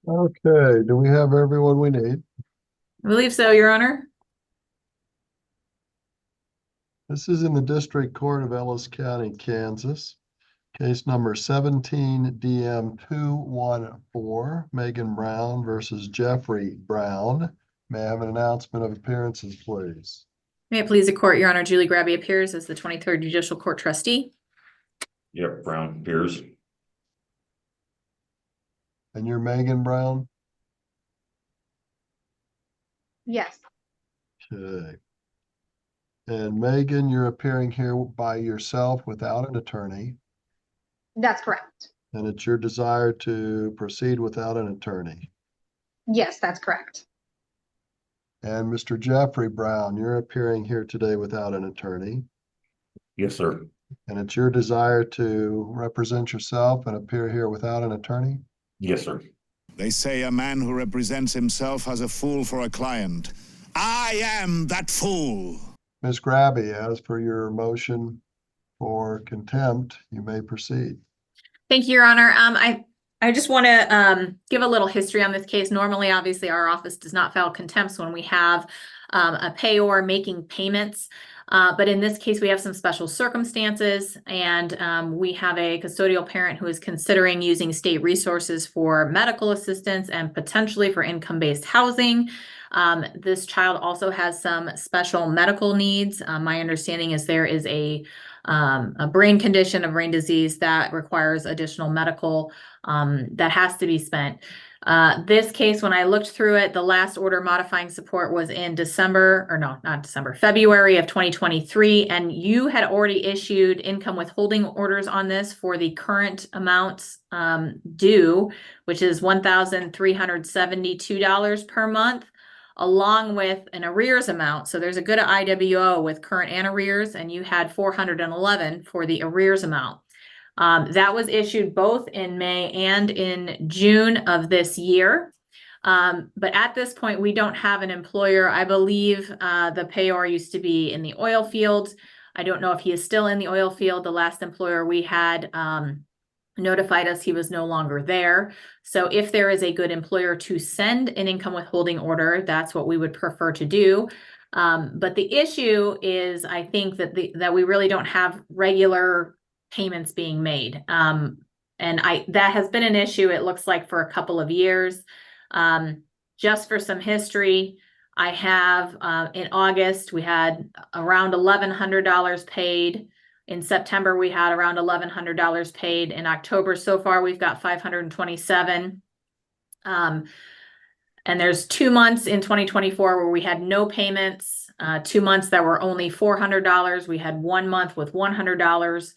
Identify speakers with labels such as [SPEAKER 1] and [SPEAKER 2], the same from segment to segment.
[SPEAKER 1] Okay, do we have everyone we need?
[SPEAKER 2] I believe so, Your Honor.
[SPEAKER 1] This is in the District Court of Ellis County, Kansas. Case number 17 DM 214, Megan Brown versus Jeffrey Brown. May I have an announcement of appearances, please?
[SPEAKER 2] May it please the court, Your Honor, Julie Grabby appears as the 23rd Judicial Court Trustee.
[SPEAKER 3] Yep, Brown appears.
[SPEAKER 1] And you're Megan Brown?
[SPEAKER 4] Yes,
[SPEAKER 1] Okay. And Megan, you're appearing here by yourself without an attorney,
[SPEAKER 4] that's correct.
[SPEAKER 1] and it's your desire to proceed without an attorney.
[SPEAKER 4] Yes, that's correct.
[SPEAKER 1] And Mr. Jeffrey Brown, you're appearing here today without an attorney,
[SPEAKER 3] Yes, sir.
[SPEAKER 1] and it's your desire to represent yourself and appear here without an attorney?
[SPEAKER 3] Yes, sir.
[SPEAKER 5] They say a man who represents himself has a fool for a client. I am that fool.
[SPEAKER 1] Ms. Grabby, as per your motion for contempt, you may proceed.
[SPEAKER 2] Thank you, Your Honor. I just want to give a little history on this case. Normally, obviously, our office does not file contempts when we have a payor making payments. But in this case, we have some special circumstances, and we have a custodial parent who is considering using state resources for medical assistance and potentially for income-based housing. This child also has some special medical needs. My understanding is there is a brain condition, a brain disease that requires additional medical that has to be spent. This case, when I looked through it, the last order modifying support was in December, or no, not December, February of 2023. And you had already issued income withholding orders on this for the current amounts due, which is $1,372 per month, along with an arrears amount. So there's a good IWO with current and arrears, and you had 411 for the arrears amount. That was issued both in May and in June of this year. But at this point, we don't have an employer. I believe the payor used to be in the oil field. I don't know if he is still in the oil field. The last employer we had notified us he was no longer there. So if there is a good employer to send an income withholding order, that's what we would prefer to do. But the issue is, I think that we really don't have regular payments being made. And that has been an issue, it looks like, for a couple of years. Just for some history, I have in August, we had around $1,100 paid. In September, we had around $1,100 paid. In October, so far, we've got $527. And there's 2 months in 2024 where we had no payments, 2 months that were only $400. We had 1 month with $100.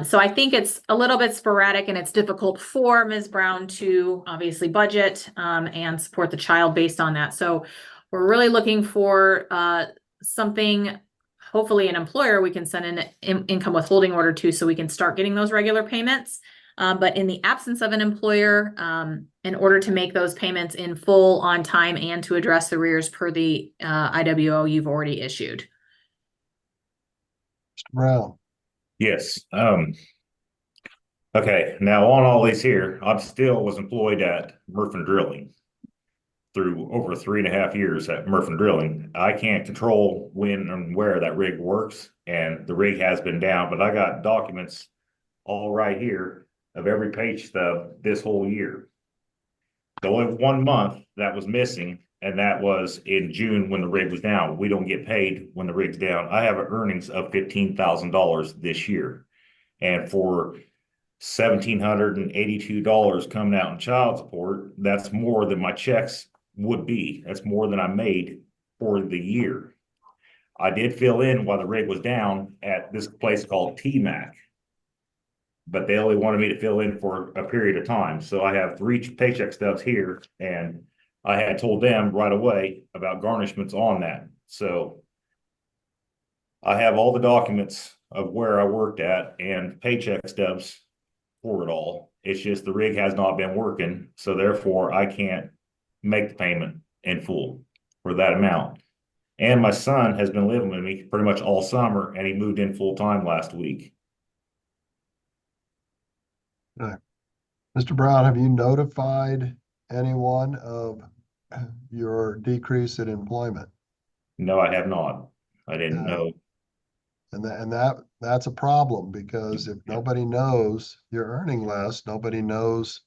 [SPEAKER 2] So I think it's a little bit sporadic, and it's difficult for Ms. Brown to obviously budget and support the child based on that. So we're really looking for something, hopefully an employer we can send an income withholding order to so we can start getting those regular payments. But in the absence of an employer, in order to make those payments in full, on time, and to address the arrears per the IWO you've already issued.
[SPEAKER 1] Mr. Brown.
[SPEAKER 3] Yes. Okay. Now on all these here, I still was employed at Murphy Drilling through over 3.5 years at Murphy Drilling. I can't control when and where that rig works, and the rig has been down, but I got documents all right here of every page stub this whole year. The only 1 month that was missing, and that was in June when the rig was down. We don't get paid when the rig's down. I have earnings of $15,000 this year. And for $1,782 coming out in child support, that's more than my checks would be. That's more than I made for the year. I did fill in while the rig was down at this place called TMAC, but they only wanted me to fill in for a period of time. So I have 3 paycheck stubs here, and I had told them right away about garnishments on that. So I have all the documents of where I worked at and paycheck stubs for it all. It's just the rig has not been working. So therefore I can't make the payment in full for that amount. And my son has been living with me pretty much all summer, and he moved in full time last week.
[SPEAKER 1] Okay. Mr. Brown, have you notified anyone of your decrease in employment?
[SPEAKER 3] No, I have not. I didn't
[SPEAKER 1] Okay.
[SPEAKER 3] know.
[SPEAKER 1] And that's a problem, because if
[SPEAKER 3] Yeah.
[SPEAKER 1] nobody knows you're earning less, nobody knows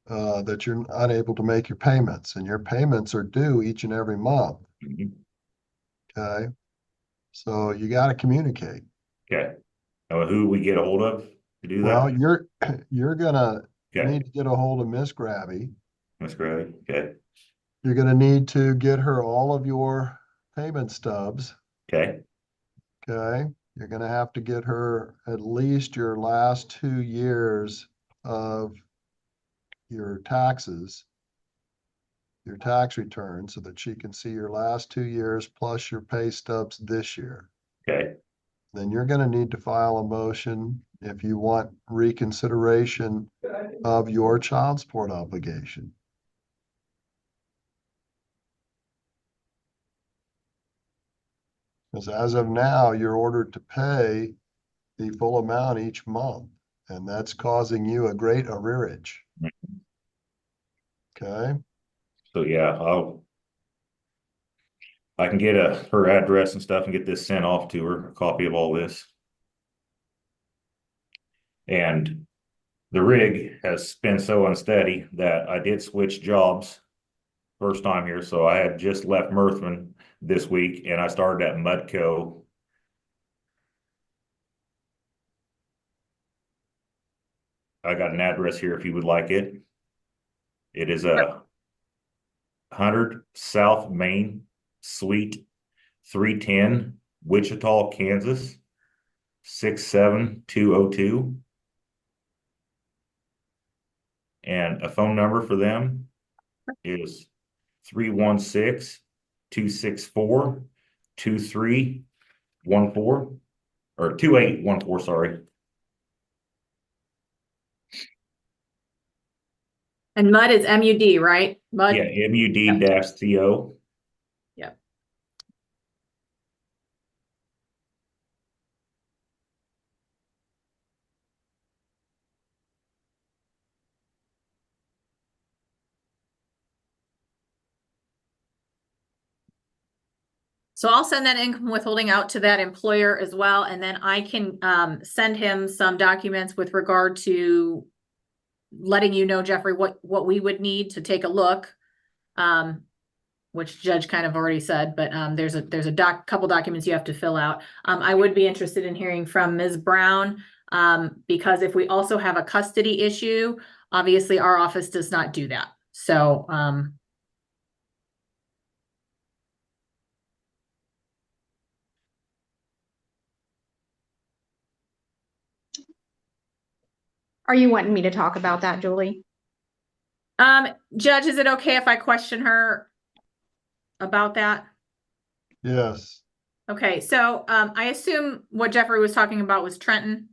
[SPEAKER 1] that you're unable to make your payments, and your payments are due each and every month.
[SPEAKER 3] Mhm.
[SPEAKER 1] Okay. So you got to communicate.
[SPEAKER 3] Okay. Who we get a hold of to do
[SPEAKER 1] Well,
[SPEAKER 3] that?
[SPEAKER 1] you're gonna
[SPEAKER 3] Okay,
[SPEAKER 1] need to get a hold of Miss Grabby.
[SPEAKER 3] Miss Gray. Okay,
[SPEAKER 1] You're gonna need to get her all of your payment stubs.
[SPEAKER 3] okay,
[SPEAKER 1] Okay. You're gonna have to get her at least your last 2 years of your taxes, your tax return, so that she can see your last 2 years plus your pay stubs this year.
[SPEAKER 3] okay.
[SPEAKER 1] Then you're gonna need to file a motion if you want reconsideration of your child support obligation. Because as of now, you're ordered to pay the full amount each month, and that's causing you a great arrearage. Okay,
[SPEAKER 3] So yeah, I can get her address and stuff and get this sent off to her, a copy of all this. And the rig has been so unsteady that I did switch jobs first time here. So I had just left Murthman this week and I started at Mudco. I got an address here if you would like it. It is a 100 South Main Suite 310, Wichita, Kansas 67202. And a phone number for them is 316-264-2314 or 2814, sorry.
[SPEAKER 2] And MUD is MUD, right? MUD.
[SPEAKER 3] Yeah, MUD-CO.
[SPEAKER 2] Yep. So I'll send that income withholding out to that employer as well, and then I can send him some documents with regard to letting you know, Jeffrey, what we would need to take a look. Which Judge kind of already said, but there's a couple documents you have to fill out. I would be interested in hearing from Ms. Brown, because if we also have a custody issue, obviously our office does not do that. So
[SPEAKER 4] Are you wanting me to talk about that, Julie?
[SPEAKER 2] Judge, is it okay if I question her about that?
[SPEAKER 1] yes,
[SPEAKER 2] Okay, so I assume what Jeffrey was talking about was Trenton.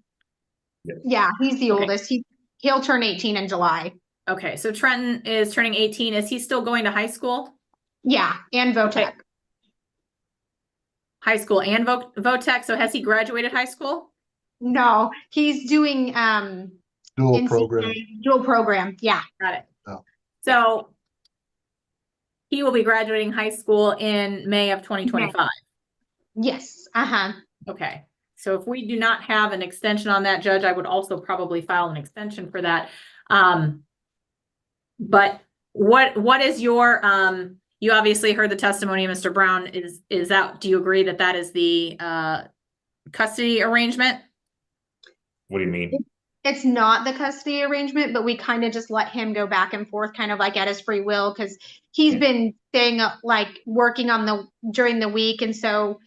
[SPEAKER 4] Yeah, he's the
[SPEAKER 2] Okay.
[SPEAKER 4] oldest. He'll turn 18 in July.
[SPEAKER 2] Okay, so Trenton is turning 18. Is he still going to high school?
[SPEAKER 4] Yeah, and VOTEC.
[SPEAKER 2] Okay. High school and VOTEC. So has he graduated high school?
[SPEAKER 4] No, he's doing
[SPEAKER 1] dual
[SPEAKER 4] NCAA
[SPEAKER 1] program.
[SPEAKER 4] dual program. Yeah.
[SPEAKER 2] Got it.
[SPEAKER 1] Oh.
[SPEAKER 2] So he will be graduating high school in May of 2025.
[SPEAKER 4] Yes. Uh-huh.
[SPEAKER 2] Okay. So if we do not have an extension on that, Judge, I would also probably file an extension for that. But what is your you obviously heard the testimony of Mr. Brown. Is that, do you agree that that is the custody arrangement?
[SPEAKER 3] What do you mean?
[SPEAKER 4] It's not the custody arrangement, but we kind of just let him go back and forth kind of like at his free will, because he's been staying up, like working on during the week, and so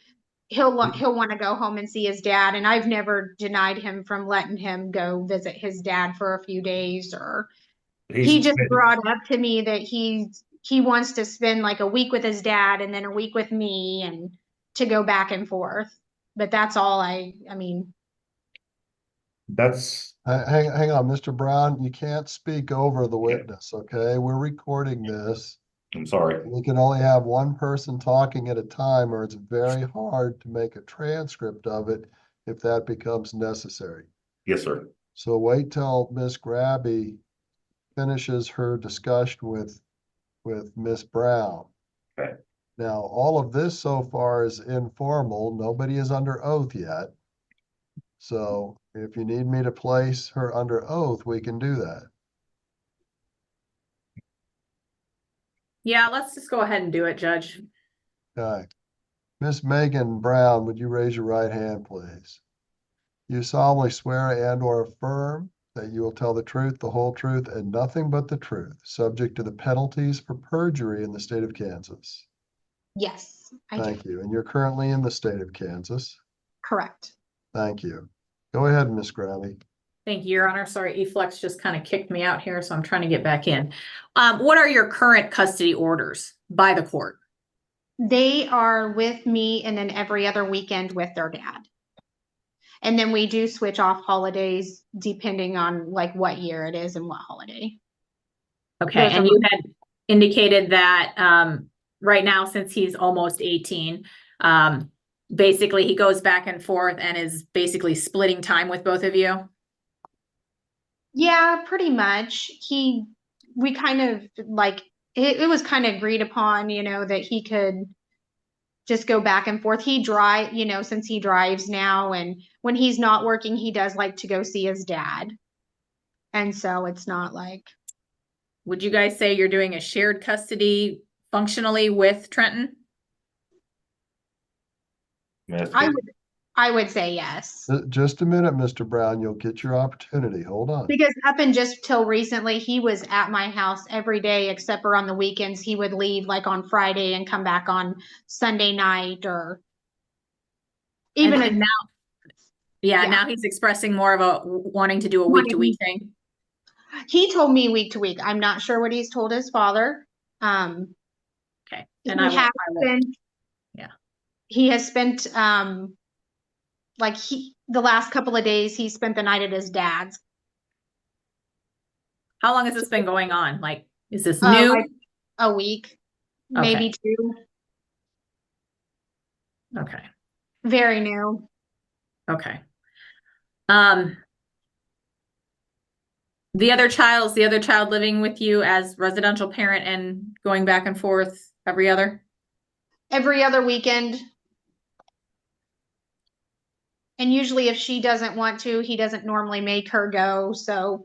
[SPEAKER 4] he'll want to go home and see his dad, and I've never denied him from letting him go visit his dad for a few days. Or he just brought up to me that he wants to spend like a week with his dad and then a week with me, and to go back and forth. But that's all. I mean,
[SPEAKER 3] That's,
[SPEAKER 1] Hang on, Mr. Brown, you can't speak over the witness, okay? We're recording this.
[SPEAKER 3] I'm sorry.
[SPEAKER 1] We can only have one person talking at a time, or it's very hard to make a transcript of it if that becomes necessary.
[SPEAKER 3] Yes, sir.
[SPEAKER 1] So wait till Miss Grabby finishes her discussion with Miss Brown.
[SPEAKER 3] Okay.
[SPEAKER 1] Now, all of this so far is informal. Nobody is under oath yet. So if you need me to place her under oath, we can do that.
[SPEAKER 2] Yeah, let's just go ahead and do it, Judge.
[SPEAKER 1] Okay. Miss Megan Brown, would you raise your right hand, please? You solemnly swear and or affirm that you will tell the truth, the whole truth, and nothing but the truth, subject to the penalties for perjury in the state of Kansas.
[SPEAKER 4] Yes, I do.
[SPEAKER 1] Thank you. And you're currently in the state of Kansas.
[SPEAKER 4] Correct.
[SPEAKER 1] Thank you. Go ahead, Miss Gravy.
[SPEAKER 2] Thank you, Your Honor. Sorry, eFlex just kind of kicked me out here, so I'm trying to get back in. What are your current custody orders by the court?
[SPEAKER 4] They are with me and then every other weekend with their dad. And then we do switch off holidays depending on like what year it is and what holiday.
[SPEAKER 2] Okay,
[SPEAKER 4] Those
[SPEAKER 2] and
[SPEAKER 4] are
[SPEAKER 2] you had indicated that right now, since he's almost 18, basically he goes back and forth and is basically splitting time with both of you.
[SPEAKER 4] Yeah, pretty much. We kind of like, it was kind of agreed upon, you know, that he could just go back and forth. Since he drives now, and when he's not working, he does like to go see his dad. And so it's not like.
[SPEAKER 2] Would you guys say you're doing a shared custody functionally with Trenton?
[SPEAKER 4] I would say yes.
[SPEAKER 1] Just a minute, Mr. Brown. You'll get your opportunity. Hold on.
[SPEAKER 4] Because up and just till recently, he was at my house every day except for on the weekends. He would leave like on Friday and come back on Sunday night or even
[SPEAKER 2] And now he's expressing more of a wanting to do a week-to-week thing.
[SPEAKER 4] He told me week to week. I'm not sure what he's told his father.
[SPEAKER 2] Okay. And
[SPEAKER 4] he has spent the last couple of days he spent the night at his dad's.
[SPEAKER 2] How long has this been going on? Like, is this new?
[SPEAKER 4] Like a week, maybe two.
[SPEAKER 2] Okay.
[SPEAKER 4] Very new.
[SPEAKER 2] Okay. The other child living with you as residential parent and going back and forth every other
[SPEAKER 4] weekend. And usually if she doesn't want to, he doesn't normally make her go. So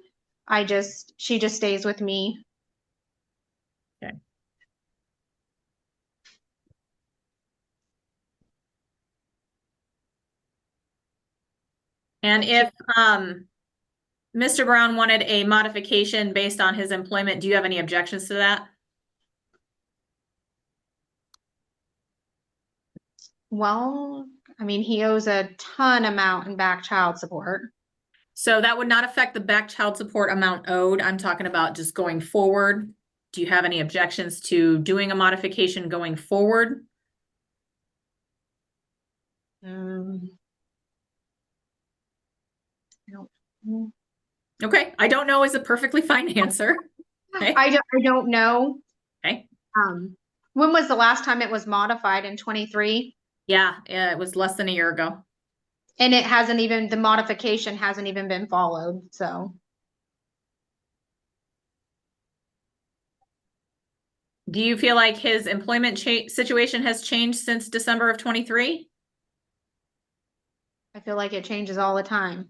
[SPEAKER 4] she just stays with me.
[SPEAKER 2] Okay. And if Mr. Brown wanted a modification based on his employment, do you have any objections to that?
[SPEAKER 4] Well, I mean, he owes a ton amount in back child support.
[SPEAKER 2] So that would not affect the back child support amount owed. I'm talking about just going forward. Do you have any objections to doing a modification going forward? Okay, I don't know is a perfectly fine answer. Okay.
[SPEAKER 4] I don't know.
[SPEAKER 2] Okay.
[SPEAKER 4] When was the last time it was modified? In 23?
[SPEAKER 2] Yeah, it was less than a year ago.
[SPEAKER 4] And the modification hasn't even been followed, so.
[SPEAKER 2] Do you feel like his employment situation has changed since December of 23?
[SPEAKER 4] I feel like it changes all the time.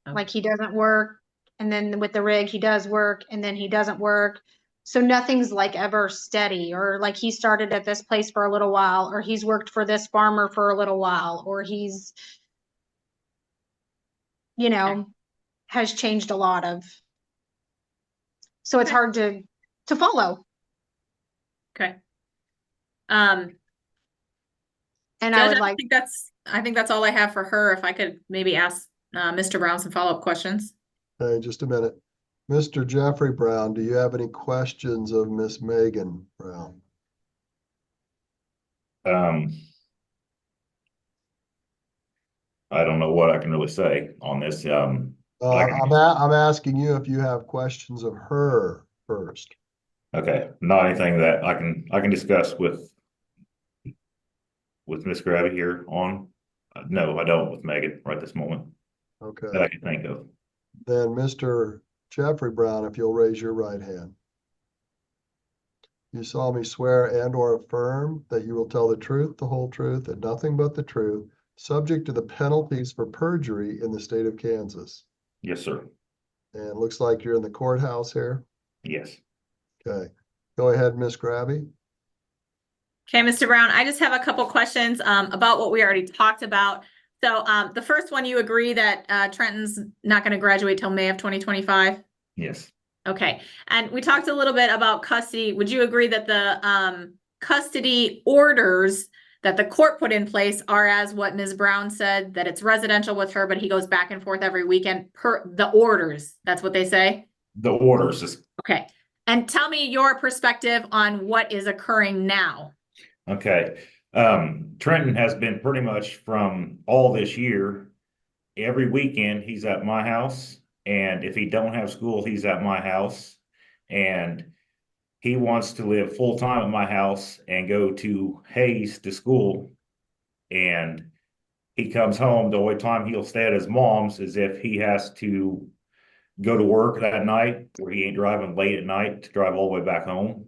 [SPEAKER 2] Oh.
[SPEAKER 4] Like he doesn't work, and then with the rig, he does work, and then he doesn't work. So nothing's like ever steady, or like he started at this place for a little while, or he's worked for this farmer for a little while, or he's, has changed a lot of. So it's hard to follow.
[SPEAKER 2] Okay.
[SPEAKER 4] And
[SPEAKER 2] Judge, I think that's all I have for her. If I could maybe ask Mr. Brown some follow-up questions.
[SPEAKER 1] Okay, just a minute. Mr. Jeffrey Brown, do you have any questions of Miss Megan Brown?
[SPEAKER 3] I don't know what I can really say on this.
[SPEAKER 1] I'm asking you if you have questions of her first.
[SPEAKER 3] Okay, not anything that I can discuss with Miss Gravy here on. No, I don't with Megan right this moment.
[SPEAKER 1] Okay.
[SPEAKER 3] That I can think of.
[SPEAKER 1] Then Mr. Jeffrey Brown, if you'll raise your right hand. You solemnly swear and or affirm that you will tell the truth, the whole truth, and nothing but the truth, subject to the penalties for perjury in the state of Kansas.
[SPEAKER 3] Yes, sir.
[SPEAKER 1] And it looks like you're in the courthouse here.
[SPEAKER 3] Yes.
[SPEAKER 1] Okay, go ahead, Miss Grabby.
[SPEAKER 2] Okay, Mr. Brown, I just have a couple questions about what we already talked about. So the first one, you agree that Trenton's not going to graduate till May of 2025?
[SPEAKER 3] Yes.
[SPEAKER 2] Okay, and we talked a little bit about custody. Would you agree that the custody orders that the court put in place are as what Ms. Brown said, that it's residential with her, but he goes back and forth every weekend per the orders? That's what they say?
[SPEAKER 3] The orders is,
[SPEAKER 2] Okay, and tell me your perspective on what is occurring now.
[SPEAKER 3] okay. Trenton has been pretty much from all this year, every weekend he's at my house. And if he don't have school, he's at my house. And he wants to live full time at my house and go to Hayes to school. And he comes home, the only time he'll stay at his mom's is if he has to go to work that night, where he ain't driving late at night to drive all the way back home.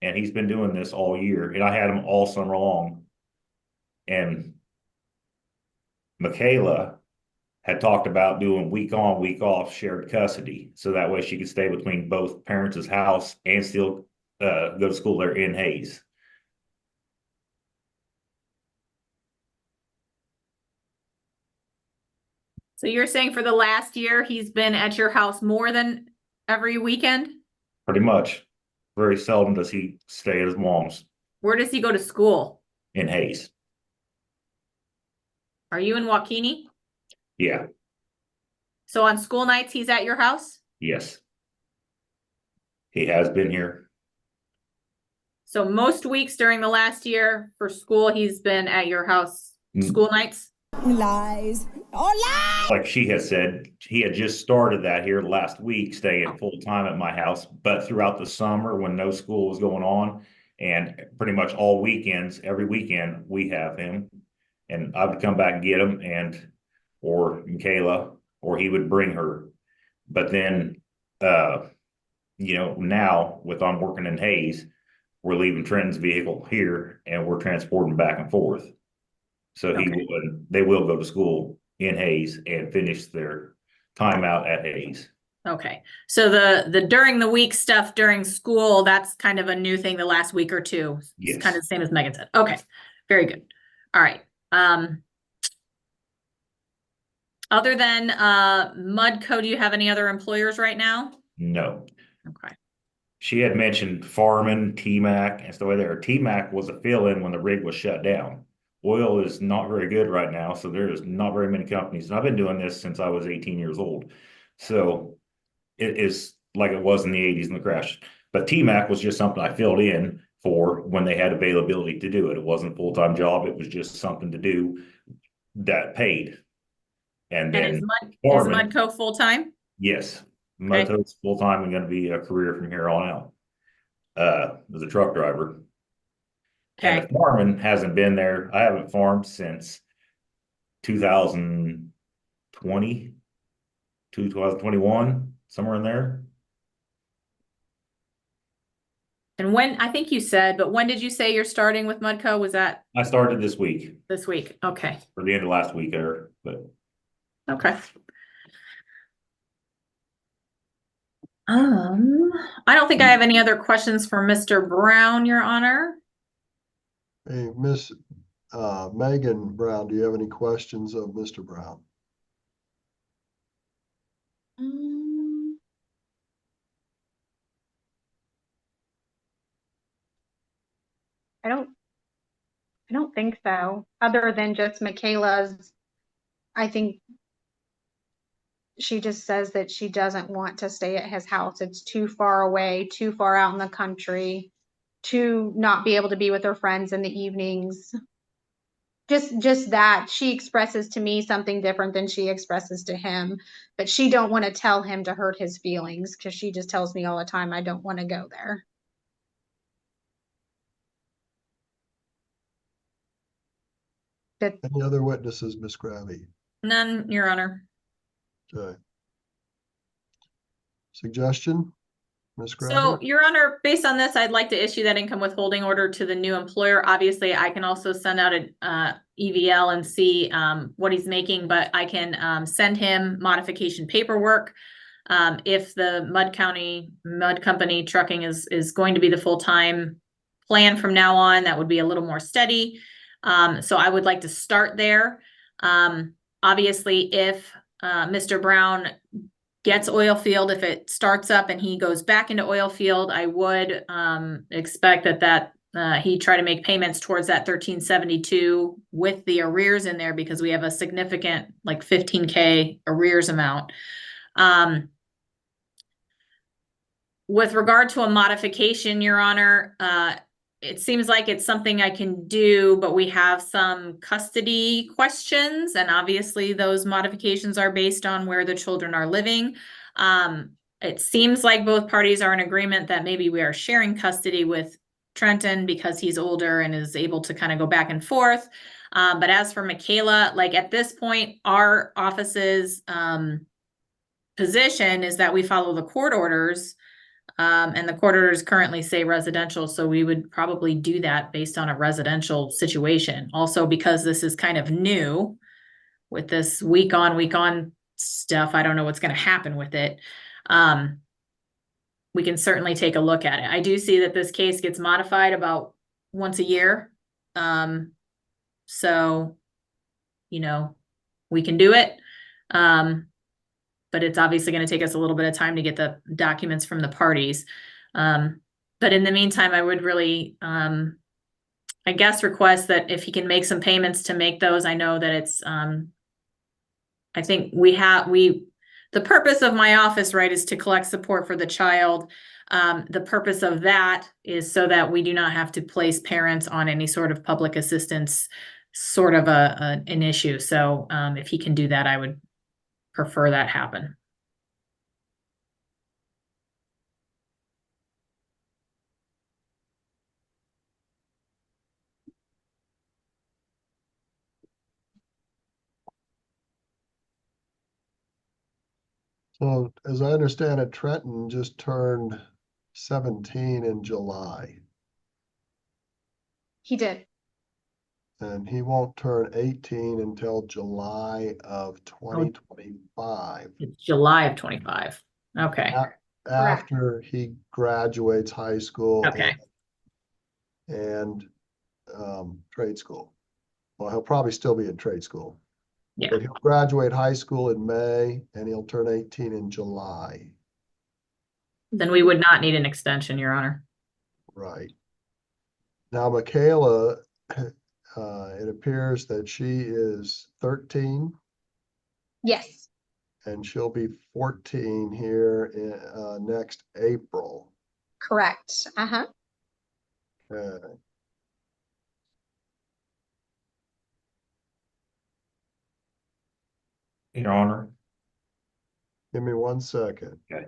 [SPEAKER 3] And he's been doing this all year, and I had him all summer long. And Michaela had talked about doing week on, week off shared custody, so that way she could stay between both parents' house and still go to school there in Hayes.
[SPEAKER 2] So you're saying for the last year, he's been at your house more than every weekend?
[SPEAKER 3] Pretty much. Very seldom does he stay at his mom's
[SPEAKER 2] Where does he go to school?
[SPEAKER 3] in Hayes.
[SPEAKER 2] Are you in Waukene?
[SPEAKER 3] Yeah,
[SPEAKER 2] So on school nights, he's at your house?
[SPEAKER 3] yes. He has been here.
[SPEAKER 2] So most weeks during the last year for school, he's been at your house, school nights?
[SPEAKER 6] Lies. Oh, lies!
[SPEAKER 3] Like she has said, he had just started that here last week, staying full time at my house. But throughout the summer, when no school was going on, and pretty much all weekends, every weekend, we have him. And I would come back and get him, and or Michaela, or he would bring her. But then, now with I'm working in Hayes, we're leaving Trenton's vehicle here, and we're transporting back and forth. So they will go to school in Hayes and finish their time out at Hayes.
[SPEAKER 2] Okay, so the during the week stuff during school, that's kind of a new thing the last week or two.
[SPEAKER 3] Yes.
[SPEAKER 2] It's kind of the same as Megan said. Okay, very good. All right. Other than Mudco, do you have any other employers right now?
[SPEAKER 3] No.
[SPEAKER 2] Okay.
[SPEAKER 3] She had mentioned Farman, T-Mac, and stuff like that. T-Mac was a fill-in when the rig was shut down. Oil is not very good right now, so there's not very many companies. And I've been doing this since I was 18 years old. So it is like it was in the 80s in the crash. But T-Mac was just something I filled in for when they had availability to do it. It wasn't a full-time job. It was just something to do that paid. And then
[SPEAKER 2] is
[SPEAKER 3] Farman,
[SPEAKER 2] Mudco full-time?
[SPEAKER 3] yes,
[SPEAKER 2] Okay.
[SPEAKER 3] Mudco's full-time and going to be a career from here on out. As a truck driver. And
[SPEAKER 2] Okay.
[SPEAKER 3] the farming hasn't been there. I haven't farmed since 2020, 2021, somewhere in there.
[SPEAKER 2] And when, I think you said, but when did you say you're starting with Mudco? Was that
[SPEAKER 3] I started this week,
[SPEAKER 2] this week? Okay.
[SPEAKER 3] or the end of last week there, but
[SPEAKER 2] Okay. I don't think I have any other questions for Mr. Brown, Your Honor.
[SPEAKER 1] Hey, Miss Megan Brown, do you have any questions of Mr. Brown?
[SPEAKER 4] I don't think so, other than just Michaela's. I think she just says that she doesn't want to stay at his house. It's too far away, too far out in the country, to not be able to be with her friends in the evenings. Just that she expresses to me something different than she expresses to him, but she don't want to tell him to hurt his feelings, because she just tells me all the time, I don't want to go there.
[SPEAKER 1] Any other witnesses, Miss Grabby?
[SPEAKER 2] None, Your Honor.
[SPEAKER 1] Okay. suggestion? Ms.
[SPEAKER 2] So,
[SPEAKER 1] Gravy?
[SPEAKER 2] Your Honor, based on this, I'd like to issue that income withholding order to the new employer. Obviously, I can also send out an EVL and see what he's making, but I can send him modification paperwork. If the Mud Company Trucking is going to be the full-time plan from now on, that would be a little more steady. So I would like to start there. Obviously, if Mr. Brown gets oil field, if it starts up and he goes back into oil field, I would expect that he try to make payments towards that 1372 with the arrears in there, because we have a significant like 15K arrears amount. With regard to a modification, Your Honor, it seems like it's something I can do, but we have some custody questions, and obviously those modifications are based on where the children are living. It seems like both parties are in agreement that maybe we are sharing custody with Trenton because he's older and is able to kind of go back and forth. But as for Michaela, like at this point, our office's position is that we follow the court orders. And the court orders currently say residential, so we would probably do that based on a residential situation. Also, because this is kind of new with this week on stuff, I don't know what's going to happen with it. We can certainly take a look at it. I do see that this case gets modified about once a year. So, you know, we can do it. But it's obviously going to take us a little bit of time to get the documents from the parties. But in the meantime, I would really, I guess, request that if he can make some payments to make those. I know that it's, I think the purpose of my office, right, is to collect support for the child. The purpose of that is so that we do not have to place parents on any sort of public assistance, sort of an issue. So if he can do that, I would prefer that happen.
[SPEAKER 1] So as I understand it, Trenton just turned 17 in July,
[SPEAKER 4] He did.
[SPEAKER 1] and he won't turn 18 until July of 2025.
[SPEAKER 2] It's July of 25. Okay.
[SPEAKER 1] After he graduates high school
[SPEAKER 2] Okay.
[SPEAKER 1] and trade school. Well, he'll probably still be in trade school.
[SPEAKER 2] Yeah.
[SPEAKER 1] But he'll graduate high school in May and he'll turn 18 in July.
[SPEAKER 2] Then we would not need an extension, Your Honor.
[SPEAKER 1] Right. Now, Michaela, it appears that she is 13
[SPEAKER 4] Yes.
[SPEAKER 1] and she'll be 14 here in next April.
[SPEAKER 4] Correct. Uh-huh.
[SPEAKER 3] Your Honor.
[SPEAKER 1] Give me 1 second.
[SPEAKER 3] Okay.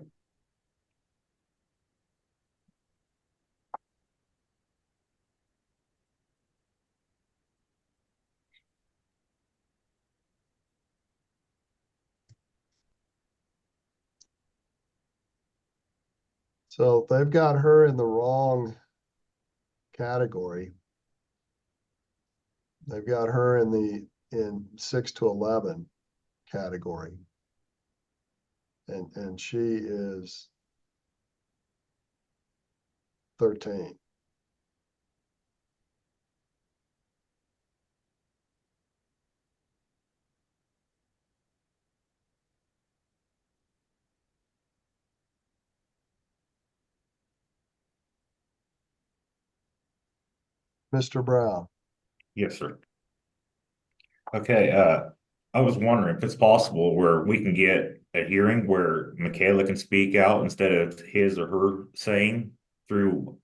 [SPEAKER 1] So they've got her in the wrong category. They've got her in 6 to 11 category. And she is 13. Mr. Brown.
[SPEAKER 3] Yes, sir. Okay, I was wondering if it's possible where we can get a hearing where Michaela can speak out instead of his or her saying through.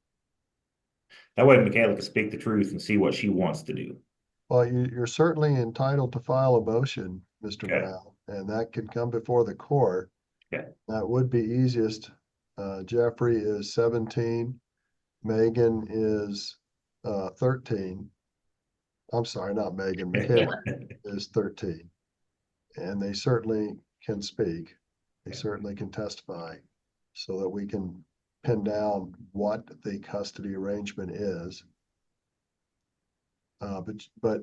[SPEAKER 3] That way Michaela can speak the truth and see what she wants to do.
[SPEAKER 1] Well, you're certainly entitled to file a motion, Mr.
[SPEAKER 3] Okay.
[SPEAKER 1] Brown, and that could come before the court.
[SPEAKER 3] Okay.
[SPEAKER 1] That would be easiest. Jeffrey is 17. Megan is 13. I'm sorry, not Megan. Michaela is 13. And they certainly can speak. They certainly can testify. so that we can pin down what the custody arrangement is. But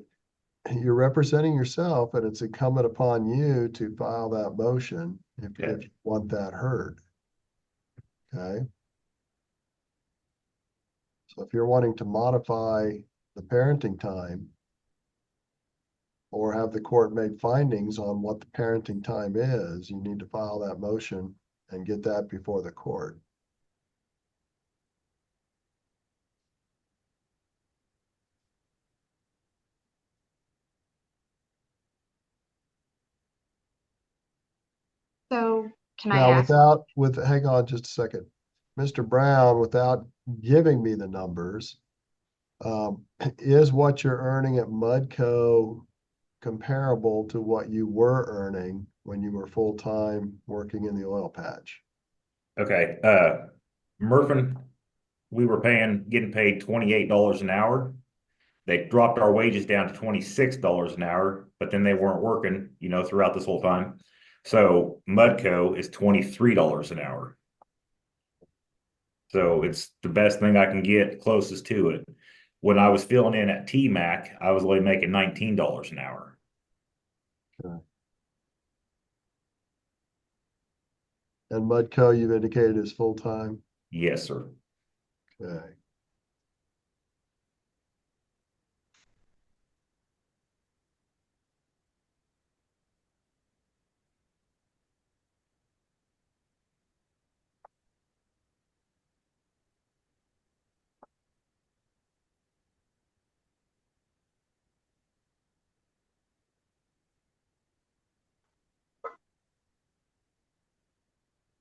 [SPEAKER 1] you're representing yourself, and it's incumbent upon you to file that motion if you want that heard. Okay? So if you're wanting to modify the parenting time or have the court make findings on what the parenting time is, you need to file that motion and get that before the court.
[SPEAKER 4] So can I
[SPEAKER 1] Now,
[SPEAKER 4] ask?
[SPEAKER 1] hang on just a second. Mr. Brown, without giving me the numbers, is what you're earning at Mudco comparable to what you were earning when you were full-time working in the oil patch?
[SPEAKER 3] Okay, Murphin, we were getting paid $28 an hour. They dropped our wages down to $26 an hour, but then they weren't working, throughout this whole time. So Mudco is $23 an hour. So it's the best thing I can get closest to it. When I was filling in at TMAC, I was only making $19 an hour.
[SPEAKER 1] Okay. And Mudco, you've indicated is full-time?
[SPEAKER 3] Yes, sir.
[SPEAKER 1] Okay.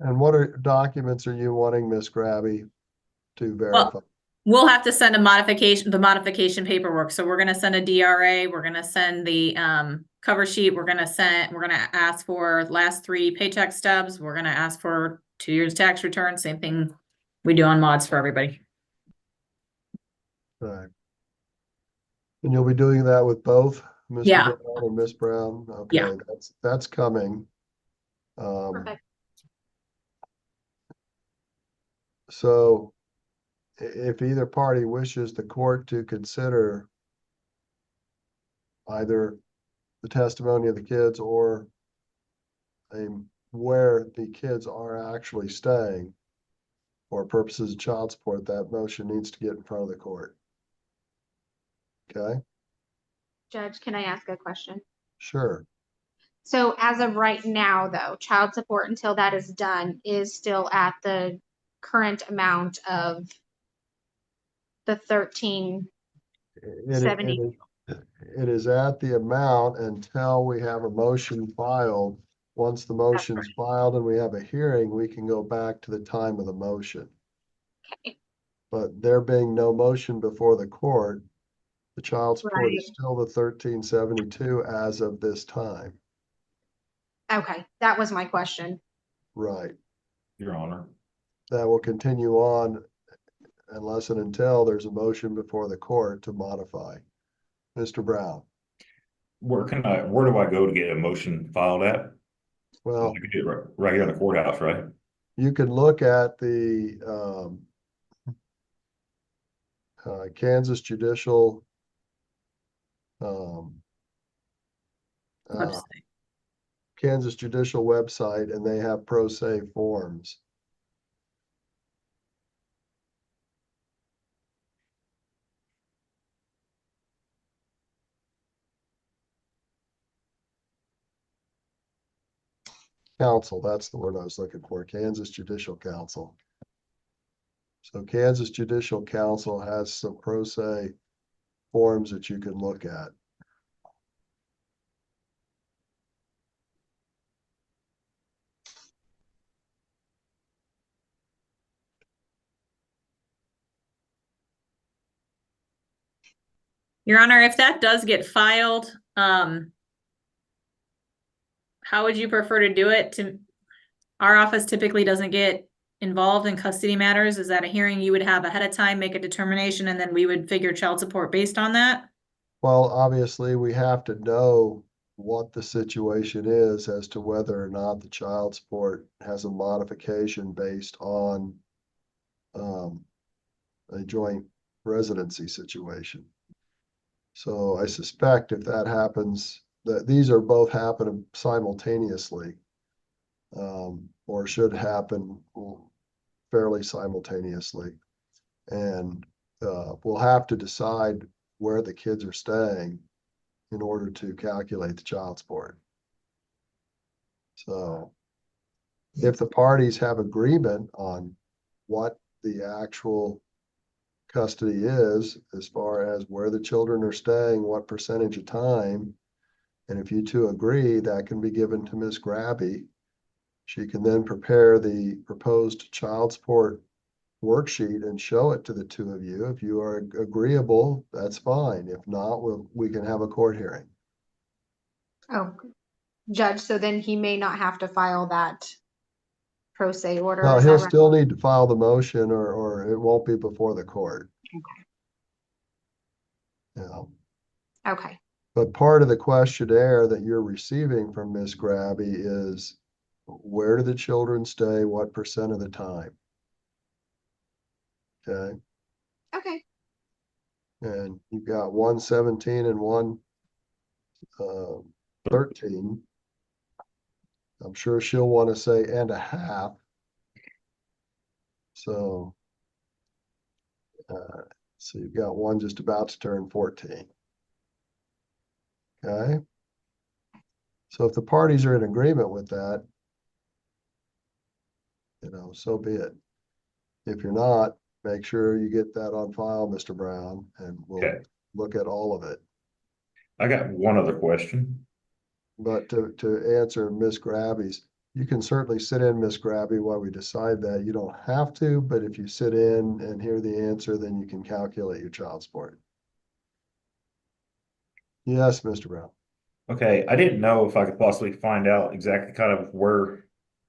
[SPEAKER 1] And what documents are you wanting, Miss Grabby, to verify?
[SPEAKER 2] We'll have to send the modification paperwork. So we're gonna send a DRA, we're gonna send the cover sheet, we're gonna ask for last 3 paycheck stubs, we're gonna ask for 2 years tax return, same thing we do on mods for everybody.
[SPEAKER 1] Right. And you'll be doing that with both Mr.
[SPEAKER 2] Yeah.
[SPEAKER 1] Brown and Miss Brown? Okay,
[SPEAKER 2] Yeah.
[SPEAKER 1] that's coming.
[SPEAKER 4] Perfect.
[SPEAKER 1] So if either party wishes the court to consider either the testimony of the kids or where the kids are actually staying for purposes of child support, that motion needs to get in front of the court. Okay,
[SPEAKER 4] Judge, can I ask a question?
[SPEAKER 1] sure.
[SPEAKER 4] So as of right now, though, child support until that is done is still at the current amount of the 1370.
[SPEAKER 1] It is at the amount until we have a motion filed. Once the motion's filed and we have a hearing, we can go back to the time of the motion.
[SPEAKER 4] Okay.
[SPEAKER 1] But there being no motion before the court, the child support is still the 1372 as of this time.
[SPEAKER 4] Okay, that was my question.
[SPEAKER 1] Right.
[SPEAKER 3] Your Honor.
[SPEAKER 1] That will continue on unless and until there's a motion before the court to modify. Mr. Brown.
[SPEAKER 3] Where do I go to get a motion filed at?
[SPEAKER 1] Well,
[SPEAKER 3] I could do it right here in the courthouse, right?
[SPEAKER 1] you can look at the Kansas Judicial Kansas Judicial website, and they have pro se forms. Council, that's the word I was looking for, Kansas Judicial Council. So Kansas Judicial Council has some pro se forms that you can look at.
[SPEAKER 2] Your Honor, if that does get filed, how would you prefer to do it? Our office typically doesn't get involved in custody matters. Is that a hearing you would have ahead of time, make a determination, and then we would figure child support based on that?
[SPEAKER 1] Well, obviously, we have to know what the situation is as to whether or not the child support has a modification based on a joint residency situation. So I suspect if that happens, that these are both happening simultaneously, or should happen fairly simultaneously. And we'll have to decide where the kids are staying in order to calculate the child support. So if the parties have agreement on what the actual custody is, as far as where the children are staying, what percentage of time, and if you two agree, that can be given to Ms. Grabby. She can then prepare the proposed child support worksheet and show it to the two of you. If you are agreeable, that's fine. If not, we can have a court hearing.
[SPEAKER 4] Oh, Judge, so then he may not have to file that pro se order.
[SPEAKER 1] No,
[SPEAKER 4] is
[SPEAKER 1] he'll
[SPEAKER 4] that right?
[SPEAKER 1] still need to file the motion or it won't be before the court. Yeah.
[SPEAKER 4] Okay.
[SPEAKER 1] But part of the questionnaire that you're receiving from Ms. Grabby is where do the children stay, what percent of the time? Okay,
[SPEAKER 4] Okay.
[SPEAKER 1] and you've got 117 and 113. I'm sure she'll want to say and a half. So you've got one just about to turn 14. Okay. So if the parties are in agreement with that, so be it. If you're not, make sure you get that on file, Mr. Brown, and we'll
[SPEAKER 3] Okay.
[SPEAKER 1] look at all of it.
[SPEAKER 3] I got one other question.
[SPEAKER 1] But to answer Miss Grabby's, you can certainly sit in, Miss Grabby, while we decide that. You don't have to, but if you sit in and hear the answer, then you can calculate your child support. Yes, Mr. Brown.
[SPEAKER 3] Okay, I didn't know if I could possibly find out exactly kind of where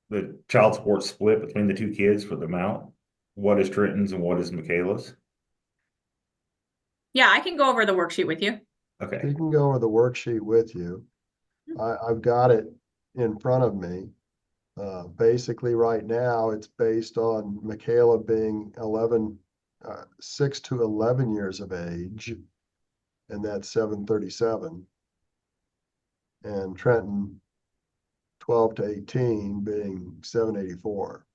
[SPEAKER 3] the child support split between the two kids for the amount. What is Trenton's and what is Michaela's?
[SPEAKER 2] Yeah, I can go over the worksheet with you.
[SPEAKER 3] Okay,
[SPEAKER 1] You can go over the worksheet with you. I've got it in front of me. Basically, right now, it's based on Michaela being 6 to 11 years of age, and that's 737. And Trenton, 12 to 18 being 784.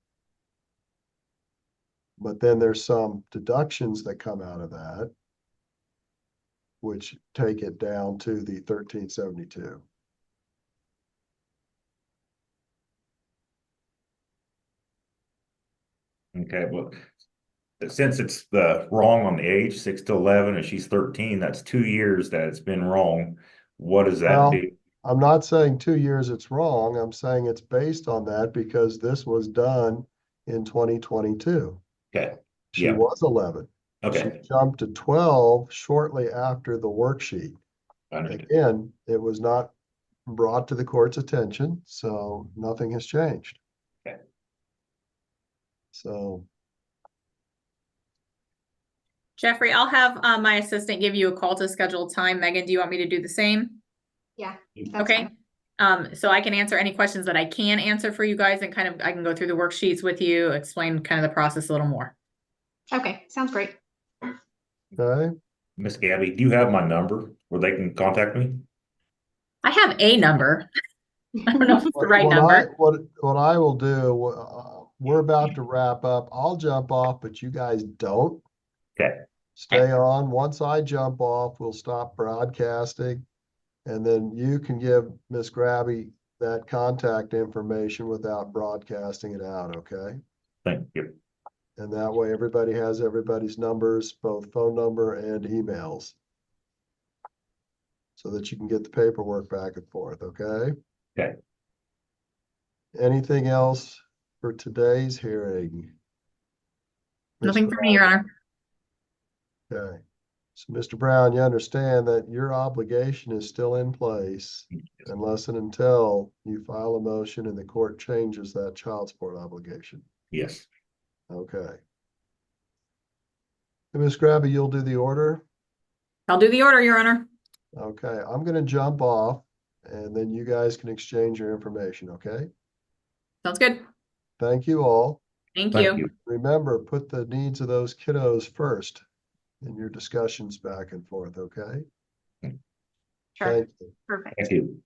[SPEAKER 1] But then there's some deductions that come out of that, which take it down to the 1372.
[SPEAKER 3] okay, well, since it's the wrong on the age, 6 to 11, and she's 13, that's 2 years that it's been wrong. What does that
[SPEAKER 1] Well,
[SPEAKER 3] do?
[SPEAKER 1] I'm not saying 2 years it's wrong. I'm saying it's based on that because this was done in 2022.
[SPEAKER 3] Okay,
[SPEAKER 1] She
[SPEAKER 3] yeah,
[SPEAKER 1] was 11. She
[SPEAKER 3] okay,
[SPEAKER 1] jumped to 12 shortly after the worksheet.
[SPEAKER 3] understood.
[SPEAKER 1] Again, it was not brought to the court's attention, so nothing has changed.
[SPEAKER 3] Okay.
[SPEAKER 1] So,
[SPEAKER 2] Jeffrey, I'll have my assistant give you a call to schedule time. Megan, do you want me to do the same?
[SPEAKER 4] Yeah. That's
[SPEAKER 2] Okay.
[SPEAKER 4] fine.
[SPEAKER 2] So I can answer any questions that I can answer for you guys and I can go through the worksheets with you, explain kind of the process a little more.
[SPEAKER 4] Okay. Sounds great.
[SPEAKER 1] okay.
[SPEAKER 3] Miss Gabby, do you have my number where they can contact me?
[SPEAKER 2] I have a number. I don't know if it's the right
[SPEAKER 1] What
[SPEAKER 2] number.
[SPEAKER 1] what I will do, we're about to wrap up. I'll jump off, but you guys don't.
[SPEAKER 3] Okay,
[SPEAKER 1] Stay on. Once I jump off, we'll stop broadcasting. And then you can give Miss Grabby that contact information without broadcasting it out, okay?
[SPEAKER 3] thank you.
[SPEAKER 1] And that way everybody has everybody's numbers, both phone number and emails. So that you can get the paperwork back and forth, okay?
[SPEAKER 3] Okay.
[SPEAKER 1] Anything else for today's hearing? Ms.
[SPEAKER 2] Nothing for me, Your Honor.
[SPEAKER 1] Okay. So, Mr. Brown, you understand that your obligation is still in place unless and until you file a motion and the court changes that child support obligation.
[SPEAKER 3] Yes,
[SPEAKER 1] Okay. And Ms. Grabby, you'll do the order?
[SPEAKER 2] I'll do the order, Your Honor.
[SPEAKER 1] Okay, I'm gonna jump off and then you guys can exchange your information, okay?
[SPEAKER 2] Sounds good.
[SPEAKER 1] Thank you all.
[SPEAKER 2] Thank
[SPEAKER 3] Thank
[SPEAKER 2] you.
[SPEAKER 3] you.
[SPEAKER 1] Remember, put the needs of those kiddos first in your discussions back and forth, okay?
[SPEAKER 4] Sure,
[SPEAKER 1] Thank you.
[SPEAKER 4] perfect.
[SPEAKER 3] Thank you.